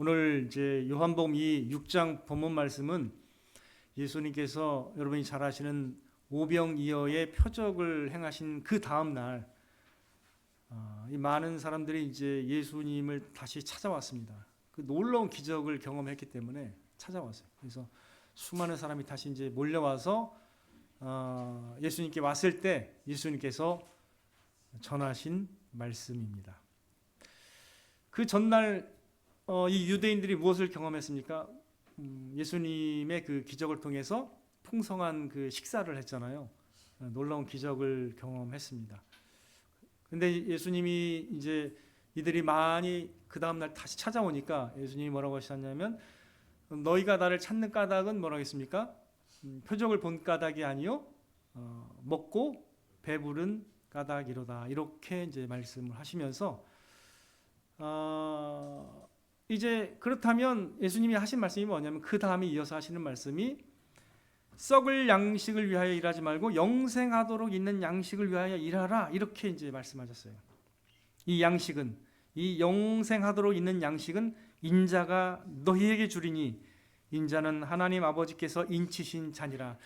오늘 이제 요한복음 이 6장 본문 말씀은 예수님께서 여러분이 잘 아시는 오병이어의 표적을 행하신 그 다음 날, 이 많은 사람들이 이제 예수님을 다시 찾아왔습니다. 그 놀라운 기적을 경험했기 때문에 찾아왔어요. 그래서 수많은 사람이 다시 이제 몰려와서 예수님께 왔을 때 예수님께서 전하신 말씀입니다. 그 전날 이 유대인들이 무엇을 경험했습니까? 예수님의 그 기적을 통해서 풍성한 그 식사를 했잖아요. 놀라운 기적을 경험했습니다. 근데 예수님이 이제 이들이 많이 그 다음날 다시 찾아오니까 예수님이 뭐라고 하셨냐면, 너희가 나를 찾는 까닭은 뭐라고 했습니까? 표적을 본 까닭이 아니요 먹고 배부른 까닭이로다, 이렇게 이제 말씀을 하시면서 이제 그렇다면 예수님이 하신 말씀이 뭐냐면, 그 다음에 이어서 하시는 말씀이 썩을 양식을 위하여 일하지 말고 영생하도록 있는 양식을 위하여 일하라, 이렇게 이제 말씀하셨어요. 이 양식은, 이 영생하도록 있는 양식은 인자가 너희에게 주리니 인자는 하나님 아버지께서 인치신 자니라.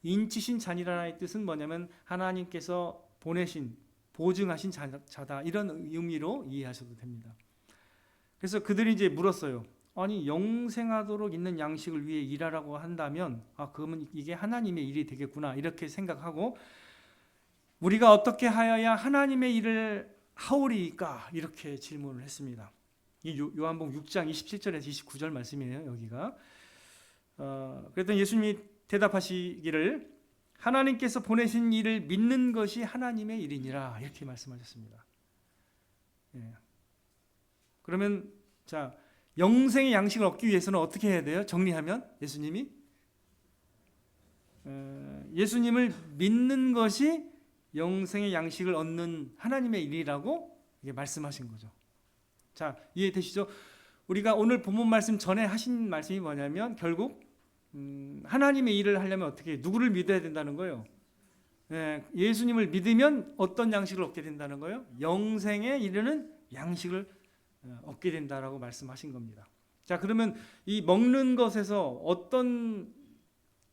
인치신 자니라의 뜻은 뭐냐면 하나님께서 보내신, 보증하신 자다, 이런 의미로 이해하셔도 됩니다. 그래서 그들이 이제 물었어요. 아니, 영생하도록 있는 양식을 위해 일하라고 한다면 그러면 이게 하나님의 일이 되겠구나, 이렇게 생각하고, 우리가 어떻게 하여야 하나님의 일을 하오리까, 이렇게 질문을 했습니다. 이 요한복음 6장 27절에서 29절 말씀이에요, 여기가. 그랬더니 예수님이 대답하시기를, 하나님께서 보내신 일을 믿는 것이 하나님의 일이니라, 이렇게 말씀하셨습니다. 예. 그러면 자, 영생의 양식을 얻기 위해서는 어떻게 해야 돼요? 정리하면 예수님이 예수님을 믿는 것이 영생의 양식을 얻는 하나님의 일이라고 이게 말씀하신 거죠. 자, 이해되시죠? 우리가 오늘 본문 말씀 전에 하신 말씀이 뭐냐면, 결국 하나님의 일을 하려면 어떻게, 누구를 믿어야 된다는 거예요? 예수님을 믿으면 어떤 양식을 얻게 된다는 거예요? 영생에 이르는 양식을 얻게 된다라고 말씀하신 겁니다. 자, 그러면 이 먹는 것에서 어떤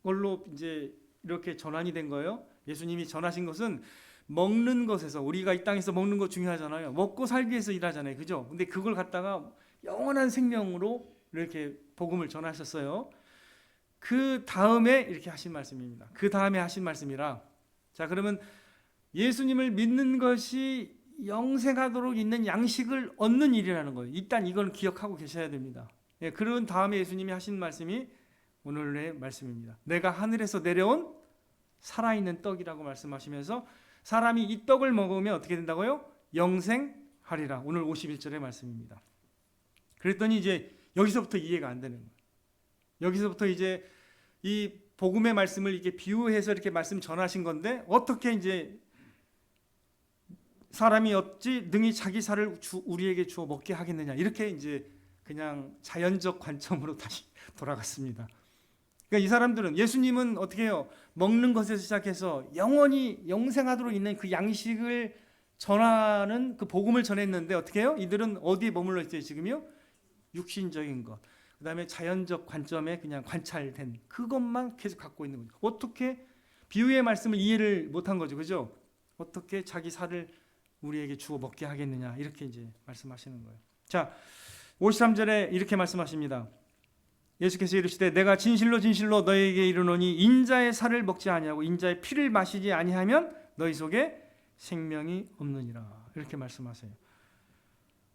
걸로 이제 이렇게 전환이 된 거예요? 예수님이 전하신 것은 먹는 것에서, 우리가 이 땅에서 먹는 거 중요하잖아요. 먹고 살기 위해서 일하잖아요, 그죠? 근데 그걸 갖다가 영원한 생명으로 이렇게 복음을 전하셨어요. 그 다음에 이렇게 하신 말씀입니다. 그 다음에 하신 말씀이라. 자, 그러면 예수님을 믿는 것이 영생하도록 있는 양식을 얻는 일이라는 거예요. 일단 이건 기억하고 계셔야 됩니다. 그런 다음에 예수님이 하신 말씀이 오늘의 말씀입니다. 내가 하늘에서 내려온 살아있는 떡이라고 말씀하시면서, 사람이 이 떡을 먹으면 어떻게 된다고요? 영생하리라. 오늘 51절의 말씀입니다. 그랬더니 이제 여기서부터 이해가 안 되는 거예요. 여기서부터 이제 이 복음의 말씀을 이렇게 비유해서 이렇게 말씀 전하신 건데, 어떻게 이제 사람이 어찌 능히 자기 살을 우리에게 주어 먹게 하겠느냐, 이렇게 이제 그냥 자연적 관점으로 다시 돌아갔습니다. 그러니까 이 사람들은, 예수님은 어떻게 해요? 먹는 것에서 시작해서 영원히 영생하도록 있는 그 양식을 전하는 그 복음을 전했는데, 어떻게 해요? 이들은 어디에 머물러 있어요 지금요? 육신적인 것, 그 다음에 자연적 관점에 그냥 관찰된 그것만 계속 갖고 있는 거죠. 어떻게 비유의 말씀을 이해를 못한 거죠, 그죠? 어떻게 자기 살을 우리에게 주어 먹게 하겠느냐, 이렇게 이제 말씀하시는 거예요. 자, 53절에 이렇게 말씀하십니다. 예수께서 이르시되 내가 진실로 진실로 너희에게 이르노니 인자의 살을 먹지 아니하고 인자의 피를 마시지 아니하면 너희 속에 생명이 없느니라, 이렇게 말씀하세요.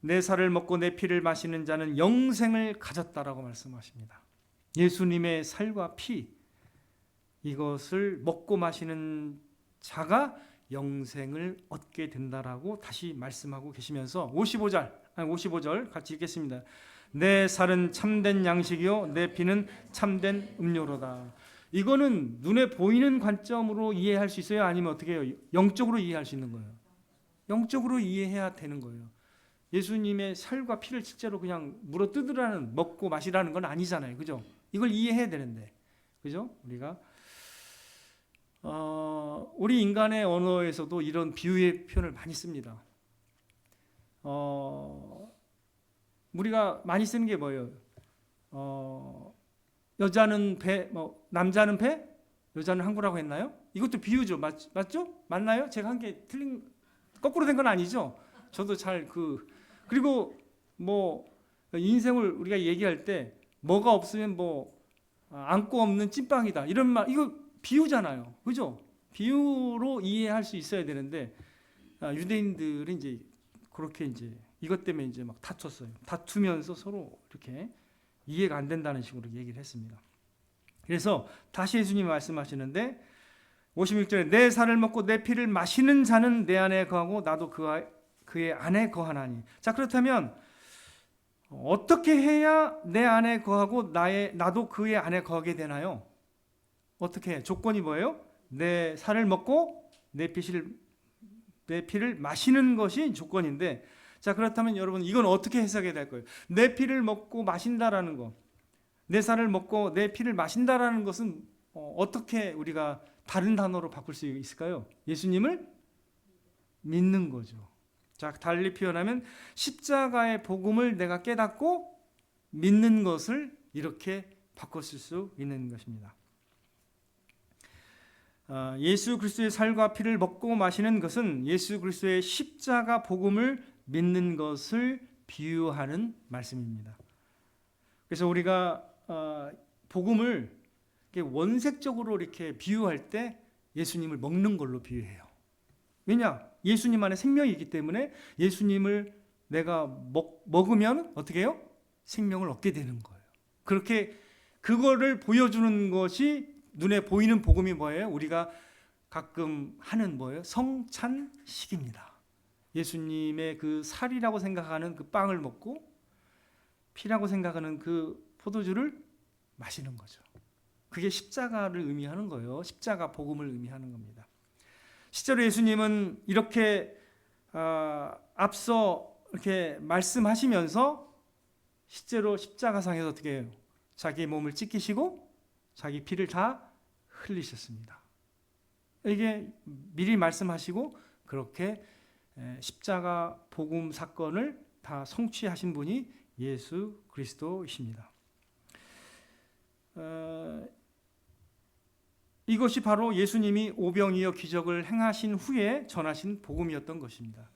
내 살을 먹고 내 피를 마시는 자는 영생을 가졌다라고 말씀하십니다. 예수님의 살과 피, 이것을 먹고 마시는 자가 영생을 얻게 된다라고 다시 말씀하고 계시면서 55절 같이 읽겠습니다. 내 살은 참된 양식이요 내 피는 참된 음료로다. 이거는 눈에 보이는 관점으로 이해할 수 있어요? 아니면 어떻게 해요? 영적으로 이해할 수 있는 거예요? 영적으로 이해해야 되는 거예요. 예수님의 살과 피를 실제로 그냥 물어 뜯으라는, 먹고 마시라는 건 아니잖아요, 그죠? 이걸 이해해야 되는데, 그죠? 우리 인간의 언어에서도 이런 비유의 표현을 많이 씁니다. 우리가 많이 쓰는 게 뭐예요? 여자는 배, 남자는 배, 여자는 항구라고 했나요? 이것도 비유죠. 맞죠? 맞나요? 제가 한 게 거꾸로 된 건 아니죠? 저도 그리고 인생을 우리가 얘기할 때 뭐가 없으면 안고 없는 찐빵이다. 이런 말, 이거 비유잖아요. 그죠? 비유로 이해할 수 있어야 되는데, 유대인들은 이제 그렇게 이제 이것 때문에 이제 막 다퉜어요. 다투면서 서로 이렇게 이해가 안 된다는 식으로 얘기를 했습니다. 그래서 다시 예수님이 말씀하시는데 56절에 내 살을 먹고 내 피를 마시는 자는 내 안에 거하고 나도 그의 안에 거하나니. 자, 그렇다면 어떻게 해야 내 안에 거하고 나도 그의 안에 거하게 되나요? 어떻게 해요? 조건이 뭐예요? 내 살을 먹고 내 피를 마시는 것이 조건인데, 자, 그렇다면 여러분 이건 어떻게 해석해야 될 거예요? 내 피를 먹고 마신다라는 거, 내 살을 먹고 내 피를 마신다라는 것은 어떻게 우리가 다른 단어로 바꿀 수 있을까요? 예수님을 믿는 거죠. 자, 달리 표현하면 십자가의 복음을 내가 깨닫고 믿는 것을 이렇게 바꿨을 수 있는 것입니다. 예수 그리스도의 살과 피를 먹고 마시는 것은 예수 그리스도의 십자가 복음을 믿는 것을 비유하는 말씀입니다. 그래서 우리가 복음을 원색적으로 이렇게 비유할 때 예수님을 먹는 걸로 비유해요. 왜냐? 예수님 안에 생명이 있기 때문에 예수님을 내가 먹으면 어떻게 해요? 생명을 얻게 되는 거예요. 그렇게 그거를 보여주는 것이 눈에 보이는 복음이 뭐예요? 우리가 가끔 하는 뭐예요? 성찬식입니다. 예수님의 그 살이라고 생각하는 그 빵을 먹고 피라고 생각하는 그 포도주를 마시는 거죠. 그게 십자가를 의미하는 거예요. 십자가 복음을 의미하는 겁니다. 실제로 예수님은 이렇게 앞서 이렇게 말씀하시면서 실제로 십자가상에서 어떻게 해요? 자기 몸을 찢기시고 자기 피를 다 흘리셨습니다. 이게 미리 말씀하시고 그렇게 십자가 복음 사건을 다 성취하신 분이 예수 그리스도이십니다. 이것이 바로 예수님이 오병이어 기적을 행하신 후에 전하신 복음이었던 것입니다.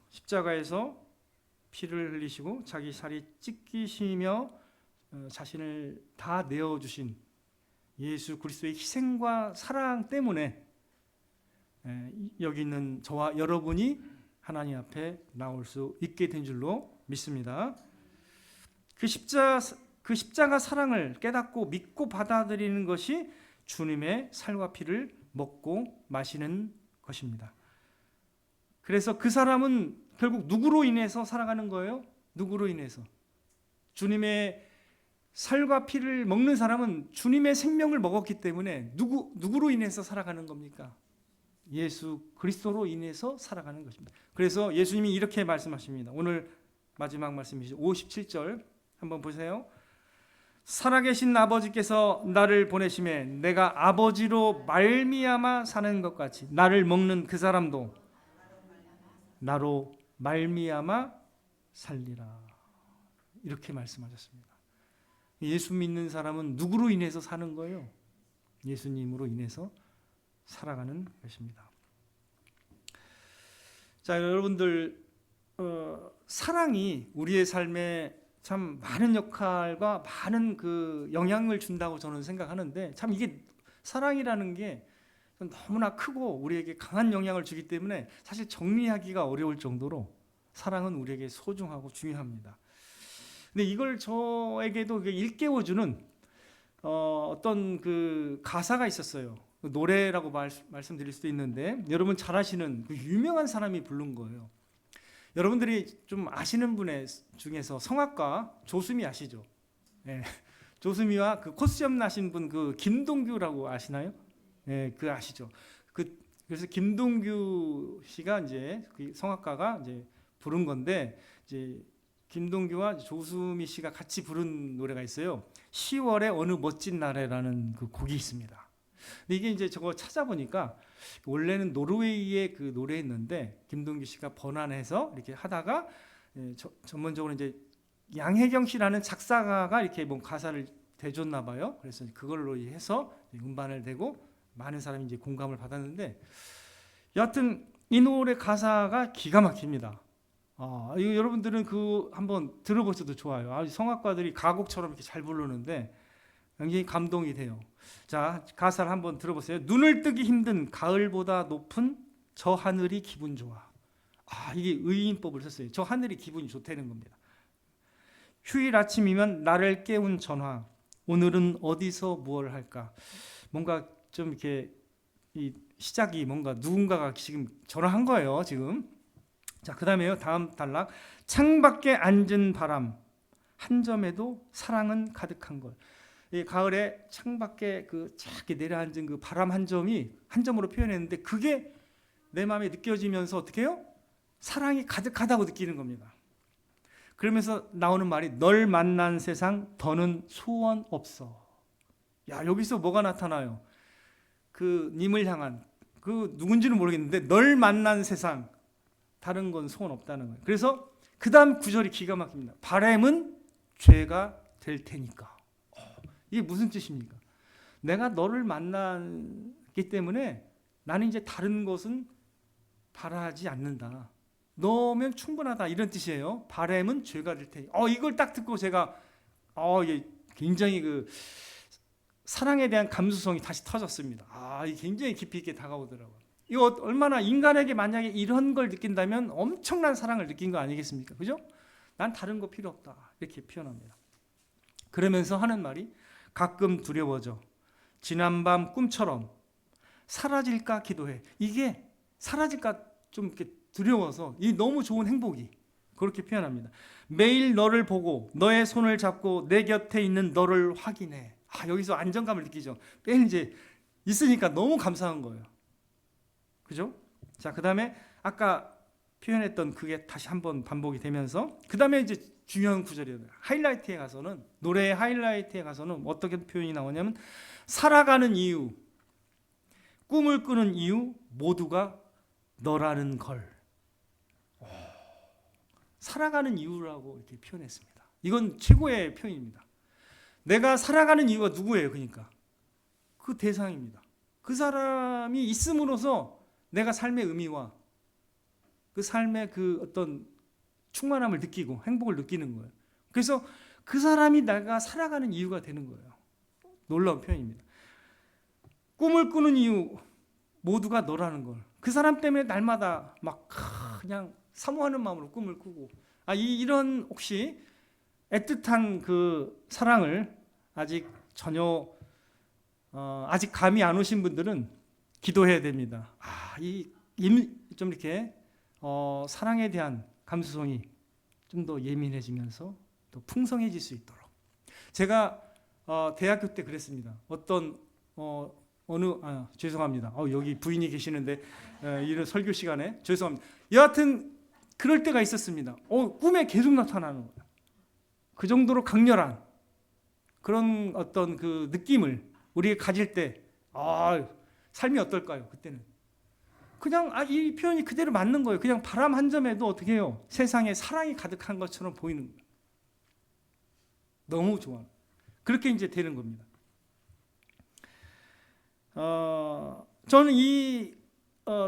십자가에서 피를 흘리시고 자기 살이 찢기시며 자신을 다 내어주신 예수 그리스도의 희생과 사랑 때문에 여기 있는 저와 여러분이 하나님 앞에 나올 수 있게 된 줄로 믿습니다. 그 십자가 사랑을 깨닫고 믿고 받아들이는 것이 주님의 살과 피를 먹고 마시는 것입니다. 그래서 그 사람은 결국 누구로 인해서 살아가는 거예요? 누구로 인해서? 주님의 살과 피를 먹는 사람은 주님의 생명을 먹었기 때문에 누구로 인해서 살아가는 겁니까? 예수 그리스도로 인해서 살아가는 것입니다. 그래서 예수님이 이렇게 말씀하십니다. 오늘 마지막 말씀이죠. 57절 한번 보세요. 살아계신 아버지께서 나를 보내심에 내가 아버지로 말미암아 사는 것 같이 나를 먹는 그 사람도 나로 말미암아 살리라. 이렇게 말씀하셨습니다. 예수 믿는 사람은 누구로 인해서 사는 거예요? 예수님으로 인해서 살아가는 것입니다. 자, 여러분들 사랑이 우리의 삶에 참 많은 역할과 많은 그 영향을 준다고 저는 생각하는데, 참 이게 사랑이라는 게 너무나 크고 우리에게 강한 영향을 주기 때문에 사실 정리하기가 어려울 정도로 사랑은 우리에게 소중하고 중요합니다. 근데 이걸 저에게도 일깨워주는 어떤 그 가사가 있었어요. 노래라고 말씀드릴 수도 있는데 여러분 잘 아시는 그 유명한 사람이 부른 거예요. 여러분들이 좀 아시는 분 중에서 성악가 조수미 아시죠? 네. 조수미와 그 콧수염 나신 분 그 김동규라고 아시나요? 네, 그 아시죠? 그래서 김동규 씨가 이제 그 성악가가 이제 부른 건데 이제 김동규와 조수미 씨가 같이 부른 노래가 있어요. 10월의 어느 멋진 날에라는 그 곡이 있습니다. 근데 이게 이제 저거 찾아보니까 원래는 노르웨이의 그 노래였는데 김동규 씨가 번안해서 이렇게 하다가 전문적으로 이제 양혜경 씨라는 작사가가 이렇게 뭐 가사를 대줬나 봐요. 그래서 그걸로 해서 음반을 대고 많은 사람이 이제 공감을 받았는데, 여하튼 이 노래 가사가 기가 막힙니다. 이거 여러분들은 그 한번 들어보셔도 좋아요. 성악가들이 가곡처럼 이렇게 잘 부르는데 굉장히 감동이 돼요. 자, 가사를 한번 들어보세요. 눈을 뜨기 힘든 가을보다 높은 저 하늘이 기분 좋아. 이게 의인법을 썼어요. 저 하늘이 기분이 좋다는 겁니다. 휴일 아침이면 나를 깨운 전화. 오늘은 어디서 무엇을 할까? 뭔가 좀 이렇게 이 시작이 뭔가 누군가가 지금 전화한 거예요, 지금. 자, 그다음에요. 다음 단락. 창밖에 앉은 바람 한 점에도 사랑은 가득한 걸. 이 가을에 창밖에 그 작게 내려앉은 그 바람 한 점이 한 점으로 표현했는데, 그게 내 마음에 느껴지면서 어떻게 해요? 사랑이 가득하다고 느끼는 겁니다. 그러면서 나오는 말이 널 만난 세상 더는 소원 없어. 야, 여기서 뭐가 나타나요? 그 님을 향한, 그 누군지는 모르겠는데 널 만난 세상 다른 건 소원 없다는 거예요. 그래서 그 다음 구절이 기가 막힙니다. 바람은 죄가 될 테니까. 이게 무슨 뜻입니까? 내가 너를 만났기 때문에 나는 이제 다른 것은 바라지 않는다. 너면 충분하다, 이런 뜻이에요. 바람은 죄가 될 테니. 이걸 딱 듣고 제가 이게 굉장히 그 사랑에 대한 감수성이 다시 터졌습니다. 이게 굉장히 깊이 있게 다가오더라고요. 이거 얼마나 인간에게 만약에 이런 걸 느낀다면 엄청난 사랑을 느낀 거 아니겠습니까? 그죠? 난 다른 거 필요 없다, 이렇게 표현합니다. 그러면서 하는 말이 가끔 두려워져. 지난밤 꿈처럼 사라질까 기도해. 이게 사라질까 좀 이렇게 두려워서, 이 너무 좋은 행복이 그렇게 표현합니다. 매일 너를 보고 너의 손을 잡고 내 곁에 있는 너를 확인해. 여기서 안정감을 느끼죠. 매일 이제 있으니까 너무 감사한 거예요. 그죠? 자, 그 다음에 아까 표현했던 그게 다시 한번 반복이 되면서, 그 다음에 이제 중요한 구절이에요. 하이라이트에 가서는, 노래의 하이라이트에 가서는 어떻게 표현이 나오냐면, 살아가는 이유, 꿈을 꾸는 이유 모두가 너라는 걸. 살아가는 이유라고 이렇게 표현했습니다. 이건 최고의 표현입니다. 내가 살아가는 이유가 누구예요? 그러니까 그 대상입니다. 그 사람이 있음으로써 내가 삶의 의미와 그 삶의 그 어떤 충만함을 느끼고 행복을 느끼는 거예요. 그래서 그 사람이 내가 살아가는 이유가 되는 거예요. 놀라운 표현입니다. 꿈을 꾸는 이유 모두가 너라는 걸. 그 사람 때문에 날마다 막 그냥 사모하는 마음으로 꿈을 꾸고, 이런 혹시 애틋한 그 사랑을 아직 전혀 아직 감이 안 오신 분들은 기도해야 됩니다. 좀 이렇게 사랑에 대한 감수성이 좀 더 예민해지면서 또 풍성해질 수 있도록. 제가 대학교 때 그랬습니다. 죄송합니다. 여기 부인이 계시는데 이런 설교 시간에 죄송합니다. 여하튼 그럴 때가 있었습니다. 꿈에 계속 나타나는 거예요. 그 정도로 강렬한 그런 어떤 그 느낌을 우리가 가질 때, 삶이 어떨까요? 그때는 그냥 이 표현이 그대로 맞는 거예요. 그냥 바람 한 점에도 어떻게 해요? 세상에 사랑이 가득한 것처럼 보이는 거예요. 너무 좋아. 그렇게 이제 되는 겁니다. 저는 이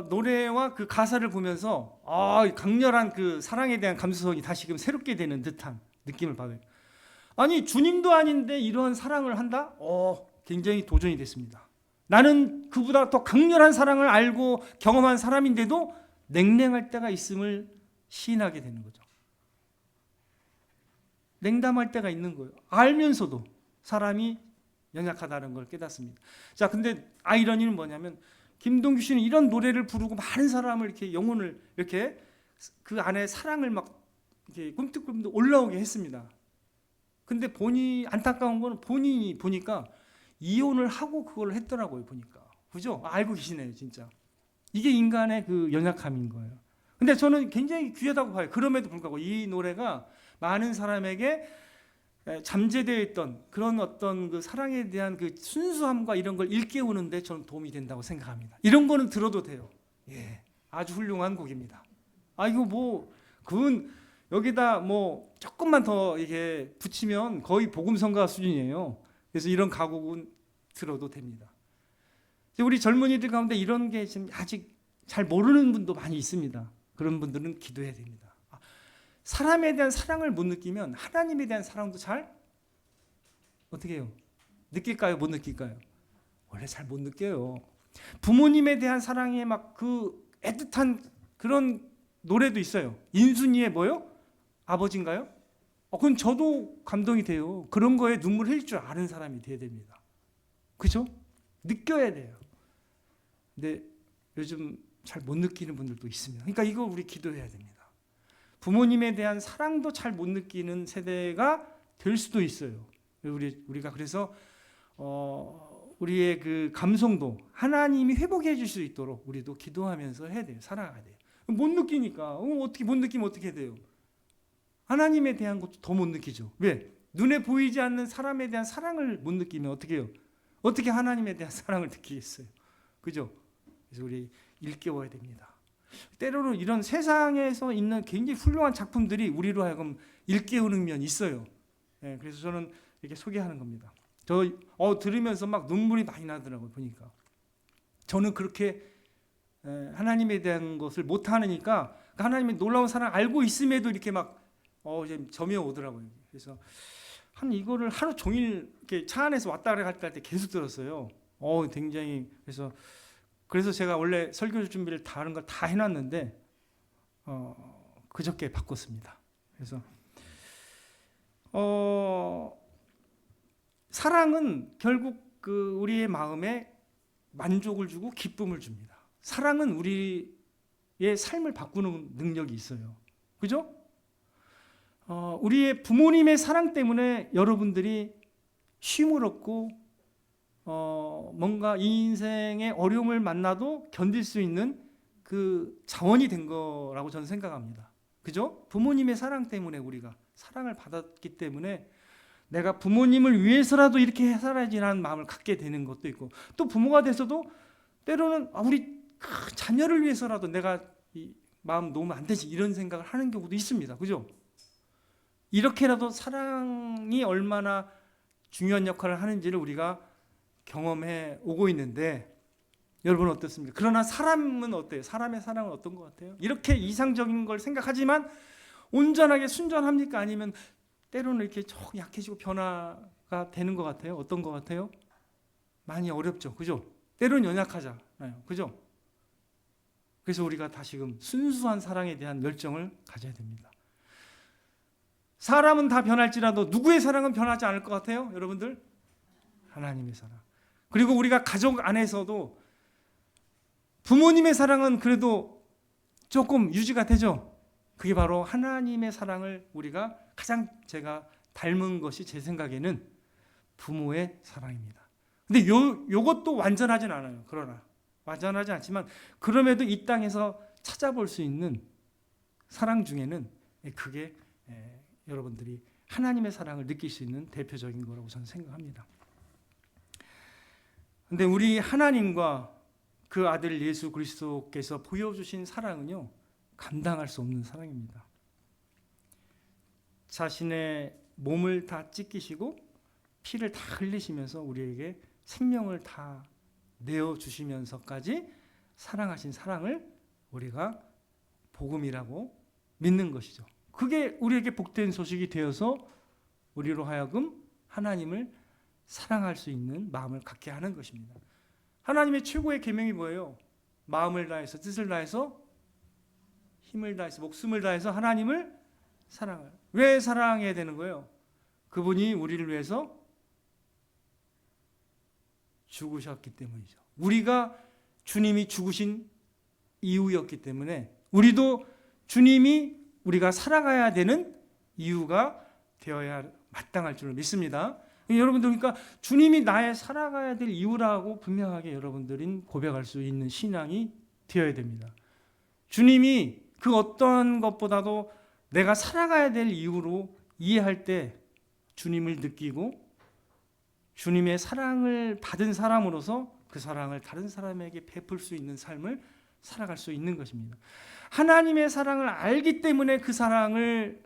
노래와 그 가사를 보면서 강렬한 그 사랑에 대한 감수성이 다시금 새롭게 되는 듯한 느낌을 받아요. 주님도 아닌데 이러한 사랑을 한다? 굉장히 도전이 됐습니다. 나는 그보다 더 강렬한 사랑을 알고 경험한 사람인데도 냉랭할 때가 있음을 시인하게 되는 거죠. 냉담할 때가 있는 거예요. 알면서도 사람이 연약하다는 걸 깨닫습니다. 자, 근데 아이러니는 뭐냐면, 김동규 씨는 이런 노래를 부르고 많은 사람을 이렇게 영혼을 이렇게 그 안에 사랑을 막 이렇게 꿈틀꿈틀 올라오게 했습니다. 근데 안타까운 건 본인이 보니까 이혼을 하고 그걸 했더라고요, 보니까. 그죠? 알고 계시네요, 진짜. 이게 인간의 그 연약함인 거예요. 근데 저는 굉장히 귀하다고 봐요. 그럼에도 불구하고 이 노래가 많은 사람에게 잠재되어 있던 그런 어떤 그 사랑에 대한 그 순수함과 이런 걸 일깨우는데 저는 도움이 된다고 생각합니다. 이런 거는 들어도 돼요. 아주 훌륭한 곡입니다. 그건 여기다 뭐 조금만 더 이게 붙이면 거의 복음성가 수준이에요. 그래서 이런 가곡은 들어도 됩니다. 우리 젊은이들 가운데 이런 게 지금 아직 잘 모르는 분도 많이 있습니다. 그런 분들은 기도해야 됩니다. 사람에 대한 사랑을 못 느끼면 하나님에 대한 사랑도 잘 어떻게 해요? 느낄까요? 못 느낄까요? 원래 잘 못 느껴요. 부모님에 대한 사랑에 막 그 애틋한 그런 노래도 있어요. 인순이의 뭐요? 아버지인가요? 그건 저도 감동이 돼요. 그런 거에 눈물 흘릴 줄 아는 사람이 돼야 됩니다. 그죠? 느껴야 돼요. 근데 요즘 잘 못 느끼는 분들도 있습니다. 그러니까 이거 우리 기도해야 됩니다. 부모님에 대한 사랑도 잘 못 느끼는 세대가 될 수도 있어요. 우리가 그래서 우리의 그 감성도 하나님이 회복해 줄 수 있도록 우리도 기도하면서 해야 돼요. 살아가야 돼요. 못 느끼니까 어떻게 못 느끼면 어떻게 돼요? 하나님에 대한 것도 더 못 느끼죠. 왜? 눈에 보이지 않는 사람에 대한 사랑을 못 느끼면 어떻게 해요? 어떻게 하나님에 대한 사랑을 느끼겠어요? 그죠? 그래서 우리 일깨워야 됩니다. 때로는 이런 세상에서 있는 굉장히 훌륭한 작품들이 우리로 하여금 일깨우는 면이 있어요. 그래서 저는 이렇게 소개하는 겁니다. 저 들으면서 막 눈물이 많이 나더라고요. 보니까 저는 그렇게 하나님에 대한 것을 못 하니까 하나님의 놀라운 사랑 알고 있음에도 이렇게 막 점이 오더라고요. 그래서 이거를 하루 종일 이렇게 차 안에서 왔다 갔다 할 때 계속 들었어요. 굉장히 그래서 제가 원래 설교 준비를 다 하는 걸 다 해놨는데 그저께 바꿨습니다. 그래서 사랑은 결국 우리의 마음에 만족을 주고 기쁨을 줍니다. 사랑은 우리의 삶을 바꾸는 능력이 있어요. 그죠? 우리의 부모님의 사랑 때문에 여러분들이 쉼을 얻고 뭔가 이 인생의 어려움을 만나도 견딜 수 있는 그 자원이 된 거라고 저는 생각합니다. 그죠? 부모님의 사랑 때문에 우리가 사랑을 받았기 때문에 내가 부모님을 위해서라도 이렇게 살아야지라는 마음을 갖게 되는 것도 있고, 또 부모가 돼서도 때로는 우리 자녀를 위해서라도 내가 이 마음 놓으면 안 되지 이런 생각을 하는 경우도 있습니다. 그죠? 이렇게라도 사랑이 얼마나 중요한 역할을 하는지를 우리가 경험해 오고 있는데 여러분 어떻습니까? 그러나 사람은 어때요? 사람의 사랑은 어떤 것 같아요? 이렇게 이상적인 걸 생각하지만 온전하게 순전합니까? 아니면 때로는 이렇게 조금 약해지고 변화가 되는 것 같아요? 어떤 것 같아요? 많이 어렵죠. 그죠? 때로는 연약하잖아요. 그죠? 그래서 우리가 다시금 순수한 사랑에 대한 열정을 가져야 됩니다. 사람은 다 변할지라도 누구의 사랑은 변하지 않을 것 같아요? 여러분들? 하나님의 사랑. 그리고 우리가 가족 안에서도 부모님의 사랑은 그래도 조금 유지가 되죠. 그게 바로 하나님의 사랑을 우리가 가장 제가 닮은 것이 제 생각에는 부모의 사랑입니다. 근데 요것도 완전하진 않아요. 그러나 완전하지 않지만 그럼에도 이 땅에서 찾아볼 수 있는 사랑 중에는 그게 여러분들이 하나님의 사랑을 느낄 수 있는 대표적인 거라고 저는 생각합니다. 근데 우리 하나님과 그 아들 예수 그리스도께서 보여주신 사랑은요, 감당할 수 없는 사랑입니다. 자신의 몸을 다 찢기시고 피를 다 흘리시면서 우리에게 생명을 다 내어주시면서까지 사랑하신 사랑을 우리가 복음이라고 믿는 것이죠. 그게 우리에게 복된 소식이 되어서 우리로 하여금 하나님을 사랑할 수 있는 마음을 갖게 하는 것입니다. 하나님의 최고의 계명이 뭐예요? 마음을 다해서, 뜻을 다해서, 힘을 다해서, 목숨을 다해서 하나님을 사랑을. 왜 사랑해야 되는 거예요? 그분이 우리를 위해서 죽으셨기 때문이죠. 우리가 주님이 죽으신 이유였기 때문에 우리도 주님이 우리가 살아가야 되는 이유가 되어야 마땅할 줄 믿습니다. 여러분들, 그러니까 주님이 나의 살아가야 될 이유라고 분명하게 여러분들이 고백할 수 있는 신앙이 되어야 됩니다. 주님이 그 어떤 것보다도 내가 살아가야 될 이유로 이해할 때 주님을 느끼고 주님의 사랑을 받은 사람으로서 그 사랑을 다른 사람에게 베풀 수 있는 삶을 살아갈 수 있는 것입니다. 하나님의 사랑을 알기 때문에 그 사랑을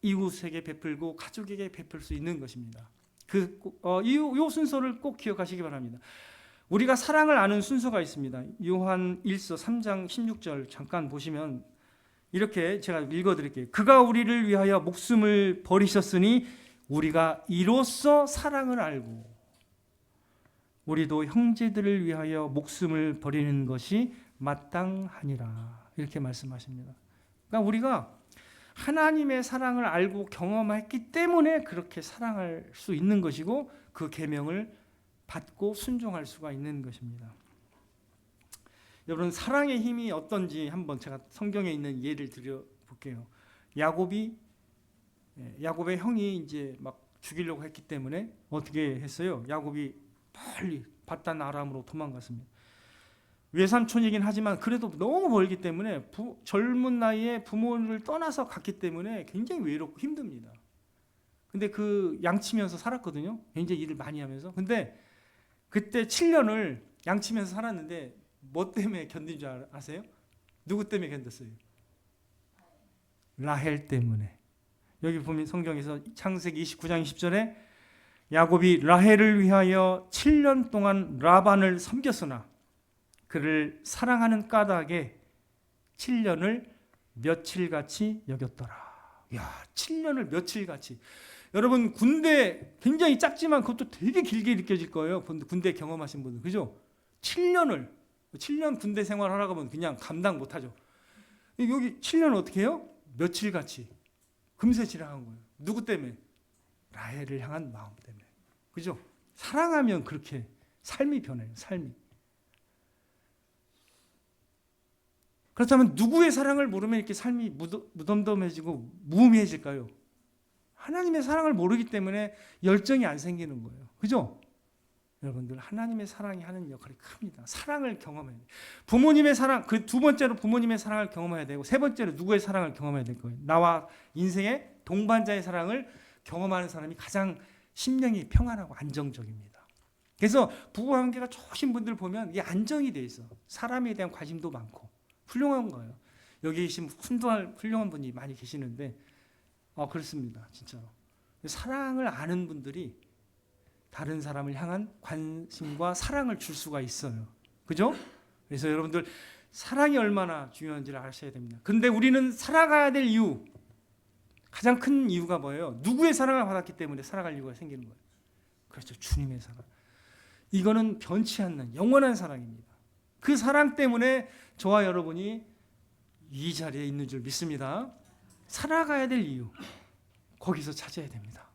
이웃에게 베풀고 가족에게 베풀 수 있는 것입니다. 이 순서를 꼭 기억하시기 바랍니다. 우리가 사랑을 아는 순서가 있습니다. 요한 1서 3장 16절 잠깐 보시면 이렇게 제가 읽어드릴게요. 그가 우리를 위하여 목숨을 버리셨으니 우리가 이로써 사랑을 알고 우리도 형제들을 위하여 목숨을 버리는 것이 마땅하니라. 이렇게 말씀하십니다. 그러니까 우리가 하나님의 사랑을 알고 경험했기 때문에 그렇게 사랑할 수 있는 것이고 그 계명을 받고 순종할 수가 있는 것입니다. 여러분, 사랑의 힘이 어떤지 한번 제가 성경에 있는 예를 들어 볼게요. 야곱의 형이 이제 막 죽이려고 했기 때문에 어떻게 했어요? 야곱이 빨리 바단 아람으로 도망갔습니다. 외삼촌이긴 하지만 그래도 너무 멀기 때문에 젊은 나이에 부모를 떠나서 갔기 때문에 굉장히 외롭고 힘듭니다. 근데 그 양치면서 살았거든요. 굉장히 일을 많이 하면서. 근데 그때 7년을 양치면서 살았는데 뭐 때문에 견딘 줄 아세요? 누구 때문에 견뎠어요? 라헬 때문에. 여기 보면 성경에서 창세기 29장 20절에 야곱이 라헬을 위하여 7년 동안 라반을 섬겼으나 그를 사랑하는 까닭에 7년을 며칠같이 여겼더라. 야, 7년을 며칠같이. 여러분, 군대 굉장히 작지만 그것도 되게 길게 느껴질 거예요. 군대 경험하신 분들. 그죠? 7년 군대 생활하라고 하면 그냥 감당 못하죠. 여기 7년 어떻게 해요? 며칠같이. 금세 지나간 거예요. 누구 때문에? 라헬을 향한 마음 때문에. 그죠? 사랑하면 그렇게 삶이 변해요. 삶이. 그렇다면 누구의 사랑을 모르면 이렇게 삶이 무덤덤해지고 무의미해질까요? 하나님의 사랑을 모르기 때문에 열정이 안 생기는 거예요. 그죠? 여러분들, 하나님의 사랑이 하는 역할이 큽니다. 사랑을 경험해야 돼요. 부모님의 사랑, 그 두 번째로 부모님의 사랑을 경험해야 되고, 세 번째로 누구의 사랑을 경험해야 될 거예요. 나와 인생의 동반자의 사랑을 경험하는 사람이 가장 심령이 평안하고 안정적입니다. 그래서 부부관계가 좋으신 분들 보면 이게 안정이 돼 있어. 사람에 대한 관심도 많고 훌륭한 거예요. 여기 계신 훌륭한 분이 많이 계시는데 그렇습니다. 진짜로. 사랑을 아는 분들이 다른 사람을 향한 관심과 사랑을 줄 수가 있어요. 그죠? 그래서 여러분들, 사랑이 얼마나 중요한지를 아셔야 됩니다. 근데 우리는 살아가야 될 이유, 가장 큰 이유가 뭐예요? 누구의 사랑을 받았기 때문에 살아갈 이유가 생기는 거예요. 그렇죠. 주님의 사랑. 이거는 변치 않는 영원한 사랑입니다. 그 사랑 때문에 저와 여러분이 이 자리에 있는 줄 믿습니다. 살아가야 될 이유, 거기서 찾아야 됩니다.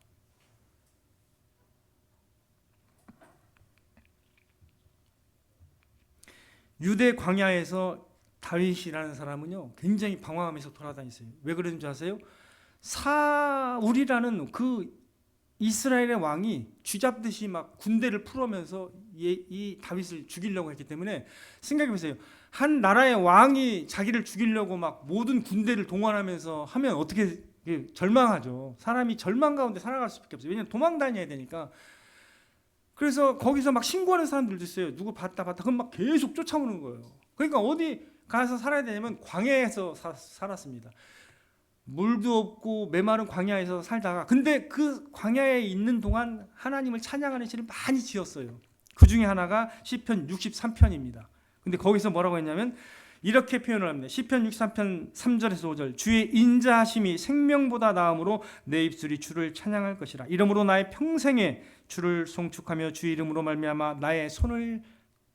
유대 광야에서 다윗이라는 사람은요, 굉장히 방황하면서 돌아다녔어요. 왜 그러는 줄 아세요? 사울이라는 그 이스라엘의 왕이 쥐잡듯이 막 군대를 풀어면서 이 다윗을 죽이려고 했기 때문에, 생각해 보세요. 한 나라의 왕이 자기를 죽이려고 막 모든 군대를 동원하면서 하면 어떻게 절망하죠. 사람이 절망 가운데 살아갈 수밖에 없어요. 왜냐하면 도망 다녀야 되니까. 그래서 거기서 막 신고하는 사람들도 있어요. 누구 봤다. 그럼 막 계속 쫓아오는 거예요. 그러니까 어디 가서 살아야 되냐면 광야에서 살았습니다. 물도 없고 메마른 광야에서 살다가, 근데 그 광야에 있는 동안 하나님을 찬양하는 시를 많이 지었어요. 그 중에 하나가 시편 63편입니다. 근데 거기서 뭐라고 했냐면 이렇게 표현을 합니다. 시편 63편 3절에서 5절. 주의 인자하심이 생명보다 나음으로 내 입술이 주를 찬양할 것이라. 이러므로 나의 평생에 주를 송축하며 주의 이름으로 말미암아 나의 손을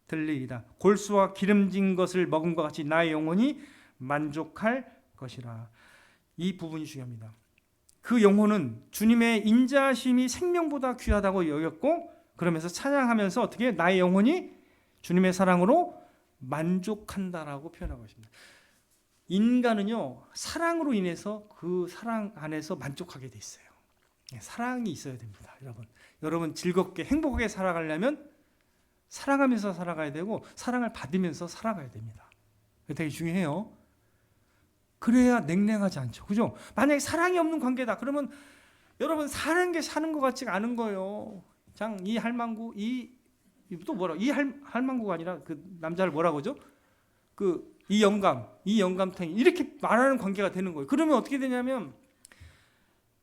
들리이다. 골수와 기름진 것을 먹은 것 같이 나의 영혼이 만족할 것이라. 이 부분이 중요합니다. 그 영혼은 주님의 인자하심이 생명보다 귀하다고 여겼고, 그러면서 찬양하면서 어떻게 나의 영혼이 주님의 사랑으로 만족한다라고 표현하고 있습니다. 인간은요, 사랑으로 인해서 그 사랑 안에서 만족하게 돼 있어요. 사랑이 있어야 됩니다. 여러분 즐겁게 행복하게 살아가려면 사랑하면서 살아가야 되고 사랑을 받으면서 살아가야 됩니다. 되게 중요해요. 그래야 냉랭하지 않죠. 그죠? 만약에 사랑이 없는 관계다 그러면 여러분 사는 게 사는 것 같지가 않은 거예요. 이 할망구, 이 할망구가 아니라 그 남자를 뭐라고 하죠? 그 이 영감탱이 이렇게 말하는 관계가 되는 거예요. 그러면 어떻게 되냐면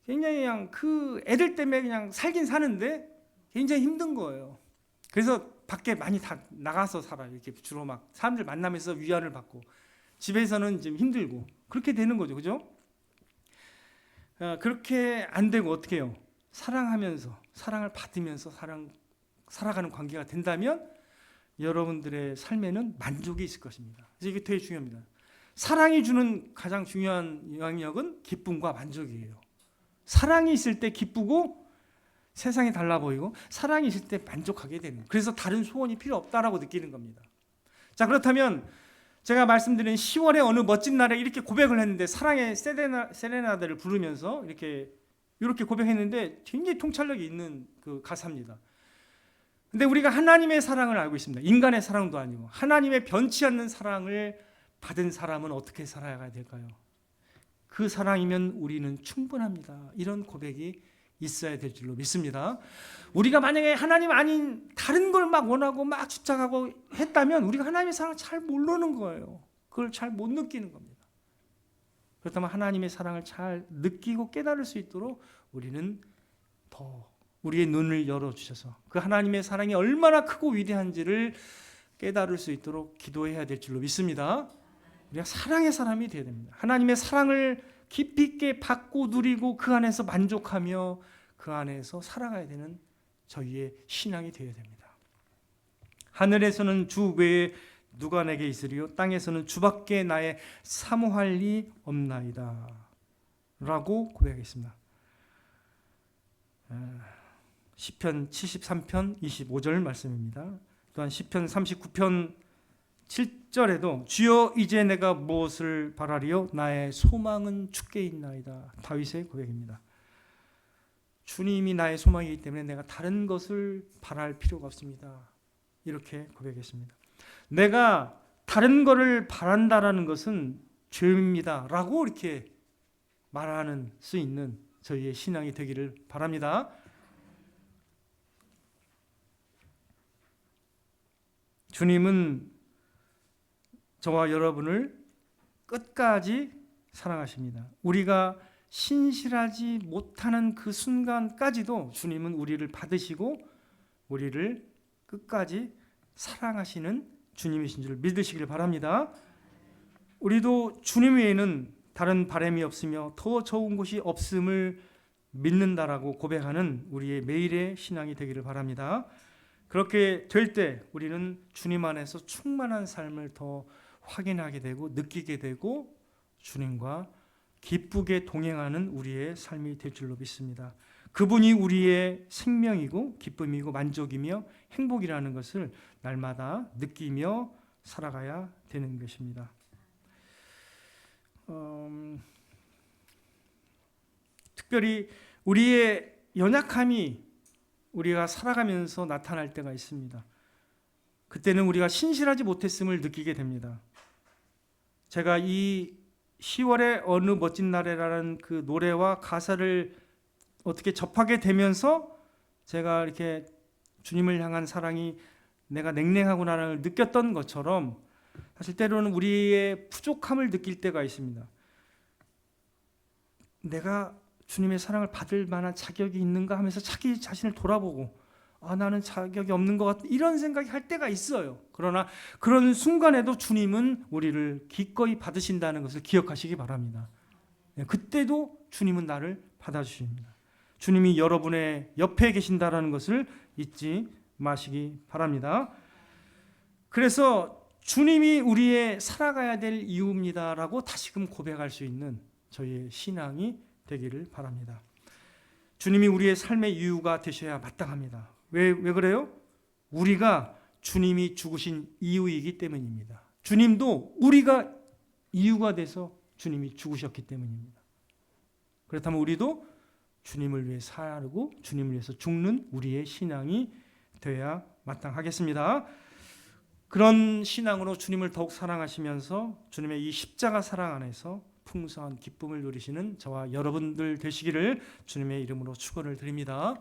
굉장히 그냥 그 애들 때문에 그냥 살긴 사는데 굉장히 힘든 거예요. 그래서 밖에 많이 다 나가서 살아요. 이렇게 주로 막 사람들 만나면서 위안을 받고 집에서는 좀 힘들고 그렇게 되는 거죠. 그죠? 그렇게 안 되고 어떻게 해요? 사랑하면서 사랑을 받으면서 살아가는 관계가 된다면 여러분들의 삶에는 만족이 있을 것입니다. 그래서 이게 되게 중요합니다. 사랑이 주는 가장 중요한 영향력은 기쁨과 만족이에요. 사랑이 있을 때 기쁘고 세상이 달라 보이고 사랑이 있을 때 만족하게 되는 거예요. 그래서 다른 소원이 필요 없다라고 느끼는 겁니다. 자, 그렇다면 제가 말씀드린 10월의 어느 멋진 날에 이렇게 고백을 했는데 사랑의 세레나데를 부르면서 이렇게 고백했는데 굉장히 통찰력이 있는 그 가사입니다. 근데 우리가 하나님의 사랑을 알고 있습니다. 인간의 사랑도 아니고 하나님의 변치 않는 사랑을 받은 사람은 어떻게 살아가야 될까요? 그 사랑이면 우리는 충분합니다. 이런 고백이 있어야 될 줄로 믿습니다. 우리가 만약에 하나님 아닌 다른 걸 막 원하고 막 집착하고 했다면 우리가 하나님의 사랑을 잘 모르는 거예요. 그걸 잘 못 느끼는 겁니다. 그렇다면 하나님의 사랑을 잘 느끼고 깨달을 수 있도록 우리는 더 우리의 눈을 열어주셔서 그 하나님의 사랑이 얼마나 크고 위대한지를 깨달을 수 있도록 기도해야 될 줄로 믿습니다. 우리가 사랑의 사람이 되어야 됩니다. 하나님의 사랑을 깊이 있게 받고 누리고 그 안에서 만족하며 그 안에서 살아가야 되는 저희의 신앙이 되어야 됩니다. 하늘에서는 주 외에 누가 내게 있으리요 땅에서는 주밖에 나의 사모할 리 없나이다 라고 고백했습니다. 시편 73편 25절 말씀입니다. 또한 시편 39편 7절에도 주여 이제 내가 무엇을 바라리요 나의 소망은 주께 있나이다. 다윗의 고백입니다. 주님이 나의 소망이기 때문에 내가 다른 것을 바랄 필요가 없습니다. 이렇게 고백했습니다. 내가 다른 것을 바란다라는 것은 죄입니다 라고 이렇게 말하는 수 있는 저희의 신앙이 되기를 바랍니다. 주님은 저와 여러분을 끝까지 사랑하십니다. 우리가 신실하지 못하는 그 순간까지도 주님은 우리를 받으시고 우리를 끝까지 사랑하시는 주님이신 줄 믿으시길 바랍니다. 우리도 주님 외에는 다른 바람이 없으며 더 좋은 곳이 없음을 믿는다라고 고백하는 우리의 매일의 신앙이 되기를 바랍니다. 그렇게 될 때 우리는 주님 안에서 충만한 삶을 더 확인하게 되고 느끼게 되고 주님과 기쁘게 동행하는 우리의 삶이 될 줄로 믿습니다. 그분이 우리의 생명이고 기쁨이고 만족이며 행복이라는 것을 날마다 느끼며 살아가야 되는 것입니다. 특별히 우리의 연약함이 우리가 살아가면서 나타날 때가 있습니다. 그때는 우리가 신실하지 못했음을 느끼게 됩니다. 제가 이 10월의 어느 멋진 날에라는 그 노래와 가사를 어떻게 접하게 되면서 제가 이렇게 주님을 향한 사랑이 내가 냉랭하구나를 느꼈던 것처럼 사실 때로는 우리의 부족함을 느낄 때가 있습니다. 내가 주님의 사랑을 받을 만한 자격이 있는가 하면서 자기 자신을 돌아보고 나는 자격이 없는 것 같다 이런 생각이 할 때가 있어요. 그러나 그런 순간에도 주님은 우리를 기꺼이 받으신다는 것을 기억하시기 바랍니다. 그때도 주님은 나를 받아주십니다. 주님이 여러분의 옆에 계신다는 것을 잊지 마시기 바랍니다. 그래서 주님이 우리의 살아가야 될 이유입니다라고 다시금 고백할 수 있는 저희의 신앙이 되기를 바랍니다. 주님이 우리의 삶의 이유가 되셔야 마땅합니다. 왜 그래요? 우리가 주님이 죽으신 이유이기 때문입니다. 주님도 우리가 이유가 돼서 주님이 죽으셨기 때문입니다. 그렇다면 우리도 주님을 위해 살고 주님을 위해서 죽는 우리의 신앙이 되어야 마땅하겠습니다. 그런 신앙으로 주님을 더욱 사랑하시면서 주님의 이 십자가 사랑 안에서 풍성한 기쁨을 누리시는 저와 여러분들 되시기를 주님의 이름으로 축원을 드립니다.